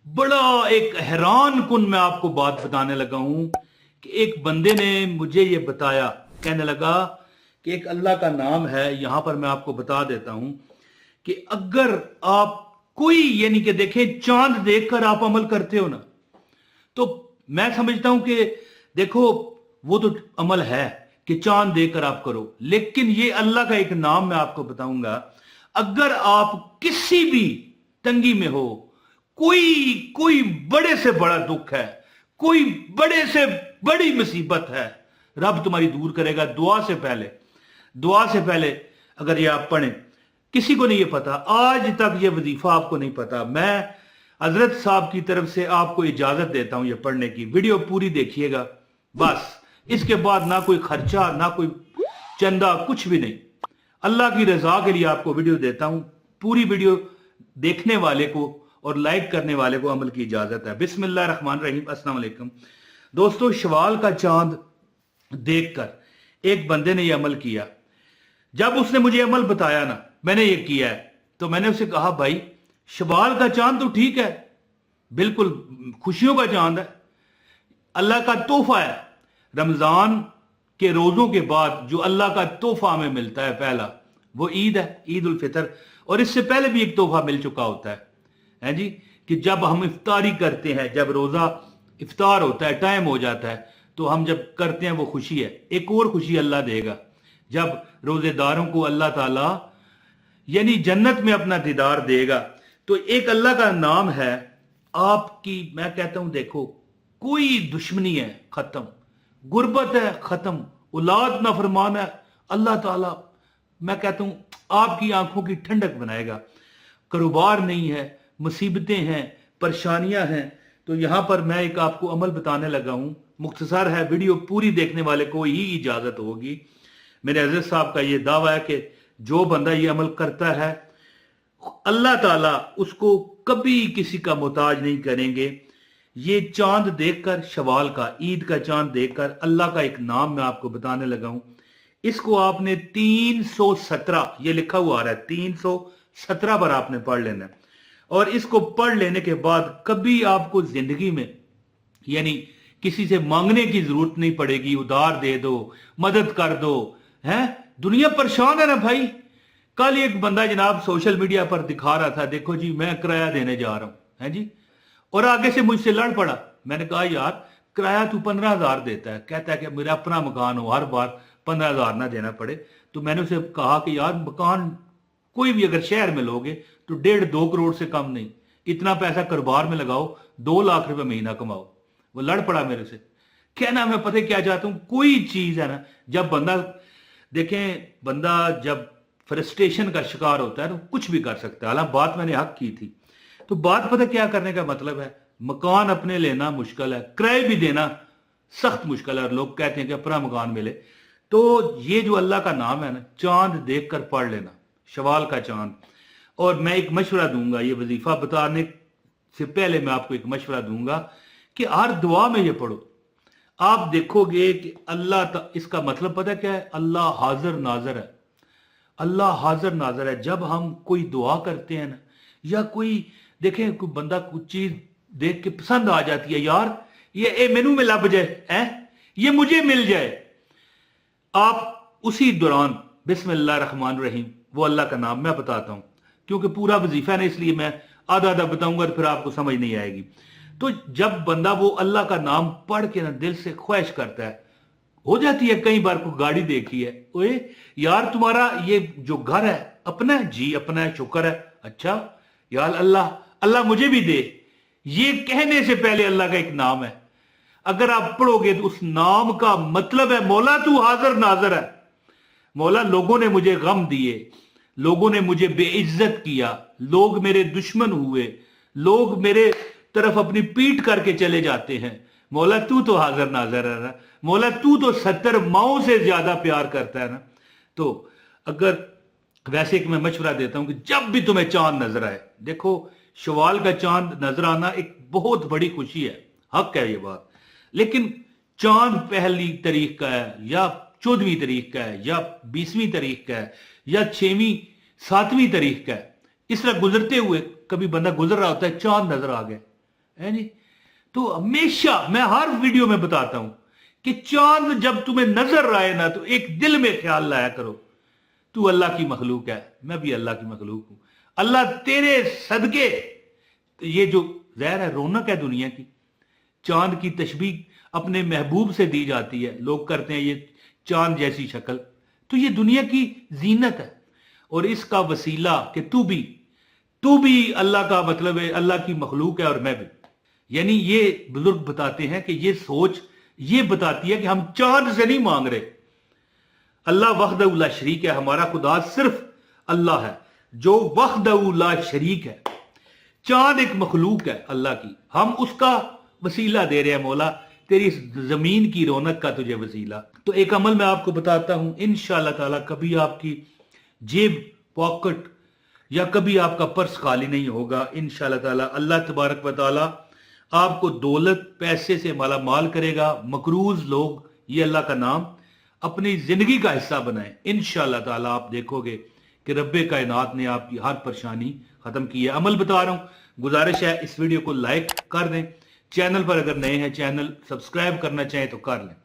बड़ा एक हैरान कुन मैं आपको बात बताने लगा हूं कि एक बंदे ने मुझे ये बताया, कहने लगा कि एक अल्लाह का नाम है, यहां पर मैं आपको बता देता हूं कि अगर आप कोई यानी कि देखें चांद देखकर आप अमल करते हो ना, तो मैं समझता हूं कि देखो वो तो अमल है कि चांद देखकर आप करो, लेकिन ये अल्लाह का एक नाम मैं आपको बताऊंगा। अगर आप किसी भी तंगी में हो, कोई कोई बड़े से बड़ा दुख है, कोई बड़े से बड़ी मुसीबत है, रब तुम्हारी दूर करेगा। दुआ से पहले अगर ये आप पढ़ें, किसी को नहीं ये पता, आज तक ये वजीफा आपको नहीं पता, मैं हजरत साहब की तरफ से आपको इजाजत देता हूं ये पढ़ने की। वीडियो पूरी देखिएगा, बस इसके बाद ना कोई खर्चा ना कोई चंदा, कुछ भी नहीं, अल्लाह की रजा के लिए आपको वीडियो देता हूं। पूरी वीडियो देखने वाले को और लाइक करने वाले को अमल की इजाजत है। बिस्मिल्लाहिर्रहमानिर्रहीम। अस्सलाम वालेकुम दोस्तों, शवाल का चांद देखकर एक बंदे ने यह अमल किया। जब उसने मुझे अमल बताया ना, मैंने ये किया है, तो मैंने उसे कहा भाई शवाल का चांद तो ठीक है, बिल्कुल खुशियों का चांद है, अल्लाह का तोहफा है। रमजान के रोजों के बाद जो अल्लाह का तोहफा हमें मिलता है पहला, वो ईद है, ईद उल फितर। और इससे पहले भी एक तोहफा मिल चुका होता है जी, कि जब हम इफ्तारी करते हैं, जब रोजा इफ्तार होता है, टाइम हो जाता है, तो हम जब करते हैं वो खुशी है। एक और खुशी अल्लाह देगा जब रोजेदारों को अल्लाह ताला यानी जन्नत में अपना दीदार देगा। तो एक अल्लाह का नाम है आपकी, मैं कहता हूं देखो, कोई दुश्मनी है खत्म, गुर्बत है खत्म, औलाद नाफरमान है, अल्लाह ताला मैं कहता हूं आपकी आंखों की ठंडक बनाएगा। कारोबार नहीं है, मुसीबतें हैं, परेशानियां हैं, तो यहां पर मैं एक आपको अमल बताने लगा हूं, मुख्तसर है, वीडियो पूरी देखने वाले को ही इजाजत होगी। मेरे हजरत साहब का ये दावा है कि जो बंदा ये अमल करता है, अल्लाह ताला उसको कभी किसी का मोहताज नहीं करेंगे। ये चांद देखकर, शवाल का, ईद का चांद देखकर, अल्लाह का एक नाम मैं आपको बताने लगा हूं। इसको आपने 317, ये लिखा हुआ आ रहा है, 317 बार आपने पढ़ लेना है। और इसको पढ़ लेने के बाद कभी आपको जिंदगी में यानी किसी से मांगने की जरूरत नहीं पड़ेगी। उधार दे दो, मदद कर दो, है दुनिया परेशान है ना भाई। कल एक बंदा जनाब सोशल मीडिया पर दिखा रहा था, देखो जी मैं किराया देने जा रहा हूं, है जी, और आगे से मुझसे लड़ पड़ा। मैंने कहा यार किराया तू 15,000 देता है, कहता है कि मेरा अपना मकान हो, हर बार 15,000 ना देना पड़े। तो मैंने उसे कहा कि यार मकान कोई भी अगर शहर में लोगे तो 1.5-2 करोड़ से कम नहीं, इतना पैसा कारोबार में लगाओ, 2 लाख रुपए महीना कमाओ। वो लड़ पड़ा मेरे से। कहना मैं पता क्या चाहता हूं, कोई चीज है ना, जब बंदा देखें, बंदा जब फ्रस्ट्रेशन का शिकार होता है तो कुछ भी कर सकता है। हालांकि बात मैंने हक की थी। तो बात पता क्या करने का मतलब है, मकान अपने लेना मुश्किल है, किराए भी देना सख्त मुश्किल है, और लोग कहते हैं कि अपना मकान मिले। तो ये जो अल्लाह का नाम है ना, चांद देखकर पढ़ लेना, शवाल का चांद। और मैं एक मशवरा दूंगा, ये वजीफा बताने से पहले मैं आपको एक मशवरा दूंगा कि हर दुआ में ये पढ़ो। आप देखोगे कि इसका मतलब पता क्या है, अल्लाह हाजिर नाजर है। अल्लाह हाजिर नाजर है। जब हम कोई दुआ करते हैं ना, या कोई देखें कोई बंदा कुछ चीज देख के पसंद आ जाती है, यार ये मेनू में लग जाए, ये मुझे मिल जाए, आप उसी दौरान बिस्मिल्लाहिर्रहमानिर्रहीम, वो अल्लाह का नाम मैं बताता हूं, क्योंकि पूरा वजीफा है ना, इसलिए मैं आधा आधा बताऊंगा, फिर आपको समझ नहीं आएगी। तो जब बंदा वो अल्लाह का नाम पढ़ के ना दिल से ख्वाहिश करता है, हो जाती है कई बार को गाड़ी देखी है, ओए यार तुम्हारा ये जो घर है अपना है जी, अपना है, शुक्र है, अच्छा यार अल्लाह अल्लाह मुझे भी दे। ये कहने से पहले अल्लाह का एक नाम है, अगर आप पढ़ोगे तो उस नाम का मतलब है मौला तू हाजिर नाजर है। मौला लोगों ने मुझे गम दिए, लोगों ने मुझे बेइज्जत किया, लोग मेरे दुश्मन हुए, लोग मेरे तरफ अपनी पीठ करके चले जाते हैं, मौला तू तो हाजिर नाजर है ना, मौला तू तो 70 माओं से ज्यादा प्यार करता है ना। तो अगर वैसे कि मैं मशवरा देता हूं कि जब भी तुम्हें चांद नजर आए, देखो शवाल का चांद नजर आना एक बहुत बड़ी खुशी है, हक है ये बात, लेकिन चांद पहली तारीख का है या 14वीं तारीख का है या 20वीं तारीख का है या 6वीं 7वीं तारीख का है, इस तरह गुजरते हुए कभी बंदा गुजर रहा होता है, चांद नजर आ गया, है जी। तो हमेशा मैं हर वीडियो में बताता हूं कि चांद जब तुम्हें नजर आए ना तो एक दिल में ख्याल लाया करो, तू अल्लाह की मखलूक है, मैं भी अल्लाह की मखलूक हूं, अल्लाह तेरे सदके। तो ये जो जहर है, रौनक है दुनिया की, चांद की तशबीह अपने महबूब से दी जाती है, लोग करते हैं ये चांद जैसी शक्ल, तो ये दुनिया की जीनत है। और इसका वसीला कि तू भी अल्लाह का मतलब है, अल्लाह की मखलूक है और मैं भी। यानी ये बुजुर्ग बताते हैं कि ये सोच ये बताती है कि हम चांद से नहीं मांग रहे, अल्लाह वहदहू ला शरीक है, हमारा खुदा सिर्फ अल्लाह है जो वहदहू ला शरीक है। चांद एक मखलूक है अल्लाह की, हम उसका वसीला दे रहे हैं, मौला तेरी इस जमीन की रौनक का तुझे वसीला। तो एक अमल मैं आपको बताता हूं, इंशाअल्लाह ताला कभी आपकी जेब पॉकेट या कभी आपका पर्स खाली नहीं होगा इंशाअल्लाह ताला। अल्लाह तबारक व तआला आपको दौलत पैसे से माला माल करेगा। मकरूज लोग ये अल्लाह का नाम अपनी जिंदगी का हिस्सा बनाएं, इंशाअल्लाह ताला आप देखोगे कि रब्बे कायनात ने आपकी हर परेशानी खत्म की है। अमल बता रहा हूं, गुजारिश है इस वीडियो को लाइक कर दें, चैनल पर अगर नए हैं चैनल सब्सक्राइब करना चाहें तो कर लें,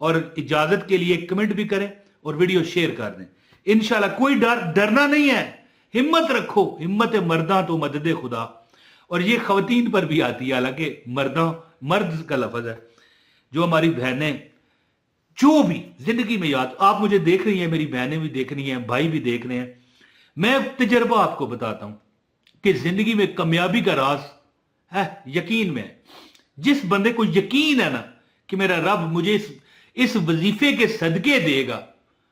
और इजाजत के लिए कमेंट भी करें और वीडियो शेयर कर दें। इंशाल्लाह कोई डरना नहीं है, हिम्मत रखो, हिम्मत मर्दा तो मदद खुदा। और ये खवातीन पर भी आती है, हालांकि मर्द का लफ्ज है। जो हमारी बहनें जो भी जिंदगी में याद, आप मुझे देख रही हैं, मेरी बहनें भी देख रही हैं, भाई भी देख रहे हैं, मैं तजर्बा आपको बताता हूं कि जिंदगी में कामयाबी का राज है यकीन में। जिस बंदे को यकीन है ना कि मेरा रब मुझे इस वजीफे के सदके देगा,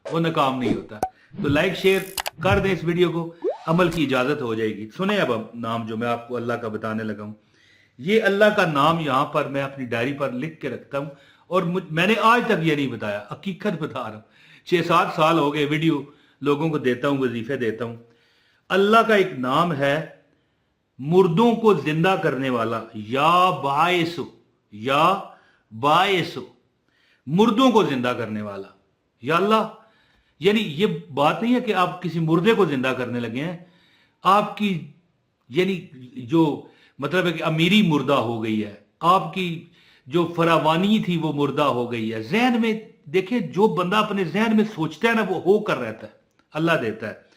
वो नाकाम नहीं होता। तो लाइक शेयर कर दें इस वीडियो को, अमल की इजाजत हो जाएगी। सुने अब नाम जो मैं आपको अल्लाह का बताने लगा हूं, ये अल्लाह का नाम यहां पर मैं अपनी डायरी पर लिख के रखता हूं, और मैंने आज तक ये नहीं बताया, हकीकत बता रहा हूं। 6-7 साल हो गए वीडियो लोगों को देता हूं, वजीफे देता हूं। अल्लाह का एक नाम है मुर्दों को जिंदा करने वाला, या बायसो, मुर्दों को जिंदा करने वाला, या अल्लाह। यानी ये बात नहीं है कि आप किसी मुर्दे को जिंदा करने लगे हैं, आपकी यानी जो मतलब है कि अमीरी मुर्दा हो गई है, आपकी जो फरावानी थी वो मुर्दा हो गई है। जहन में देखें, जो बंदा अपने जहन में सोचता है ना वो हो कर रहता है, अल्लाह देता है।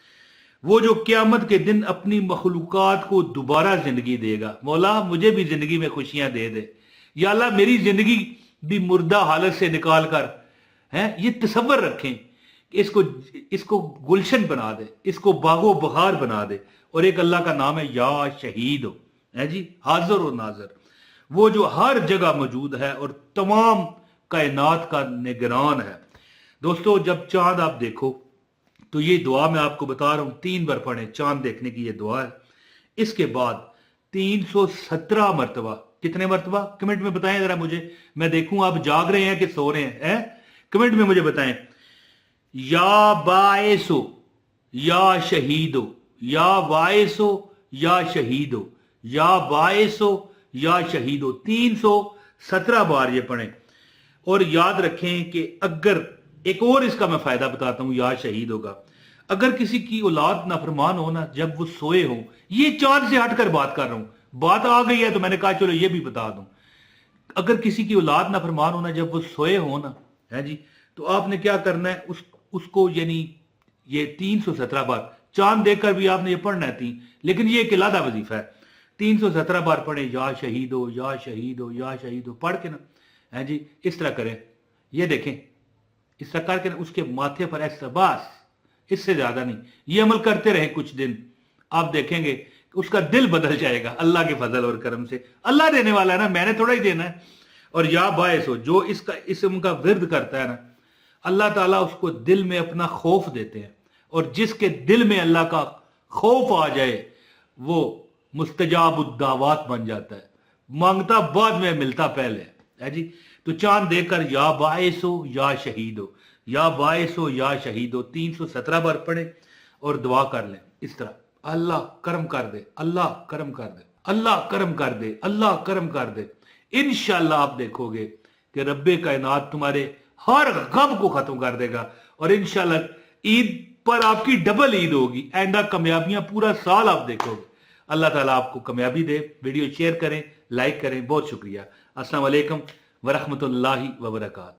वो जो क़यामत के दिन अपनी मखलूकात को दोबारा जिंदगी देगा, मौला मुझे भी जिंदगी में खुशियां दे दे, या अल्लाह मेरी जिंदगी भी मुर्दा हालत से निकाल कर, है ये तसव्वुर रखें, इसको गुलशन बना दे, इसको बागो बहार बना दे। और एक अल्लाह का नाम है या शहीद हो, है जी, हाजिर और नाजर, वो जो हर जगह मौजूद है और तमाम कायनात का निगरान है। दोस्तों जब चांद आप देखो तो ये दुआ मैं आपको बता रहा हूं, 3 बार पढ़ें, चांद देखने की ये दुआ है। इसके बाद 317 मरतबा, कितने मरतबा कमेंट में बताएं जरा मुझे, मैं देखूं आप जाग रहे हैं कि सो रहे हैं, कमेंट में मुझे बताएं। या बायसो या शहीदो, या बायसो या शहीदो, या बायसो या शहीदो, 317 बार ये पढ़ें। और याद रखें कि अगर एक और इसका मैं फायदा बताता हूं या शहीद होगा, अगर किसी की औलाद नाफरमान हो ना, जब वो सोए हो, ये चांद से हटकर बात कर रहा हूं, बात आ गई है तो मैंने कहा चलो ये भी बता दूं। अगर किसी की औलाद नाफरमान हो ना, जब वो सोए हो ना, है जी, तो आपने क्या करना है, उसको यानी ये 317 बार चांद देखकर भी आपने ये पढ़ना है 3, लेकिन ये एक अलग वजीफा है। 317 बार पढ़े, या शहीद हो, या शहीद हो, या शहीद हो, पढ़ के ना, है जी, इस तरह करें, ये देखें, इस तरह करके ना उसके माथे पर ऐसा, बस इससे ज्यादा नहीं। ये अमल करते रहे कुछ दिन, आप देखेंगे उसका दिल बदल जाएगा अल्लाह के फजल और करम से। अल्लाह देने वाला है ना, मैंने थोड़ा ही देना है। और या बायस हो, जो इसका इसम का विर्द करता है ना, अल्लाह ताला उसको दिल में अपना खौफ देते हैं, और जिसके दिल में अल्लाह का खौफ आ जाए वो मुस्तजाबुद्दावात बन जाता है, मांगता बाद में मिलता पहले, है जी। तो चांद देखकर या बायस हो या शहीद हो, या बायस हो या शहीद हो 317 बार पढ़े और दुआ कर लें इस तरह, अल्लाह करम कर दे, अल्लाह करम कर दे, अल्लाह करम कर दे, अल्लाह करम कर दे। इंशाअल्लाह आप देखोगे कि रब्बे कायनात तुम्हारे हर गम को खत्म कर देगा, और इंशाअल्लाह ईद पर आपकी डबल ईद होगी, आइंदा कामयाबियां पूरा साल आप देखोगे। अल्लाह ताला आपको कामयाबी दे। वीडियो शेयर करें, لائک کریں. بہت شکریہ. السلام علیکم ورحمۃ اللہ وبرکاتہ.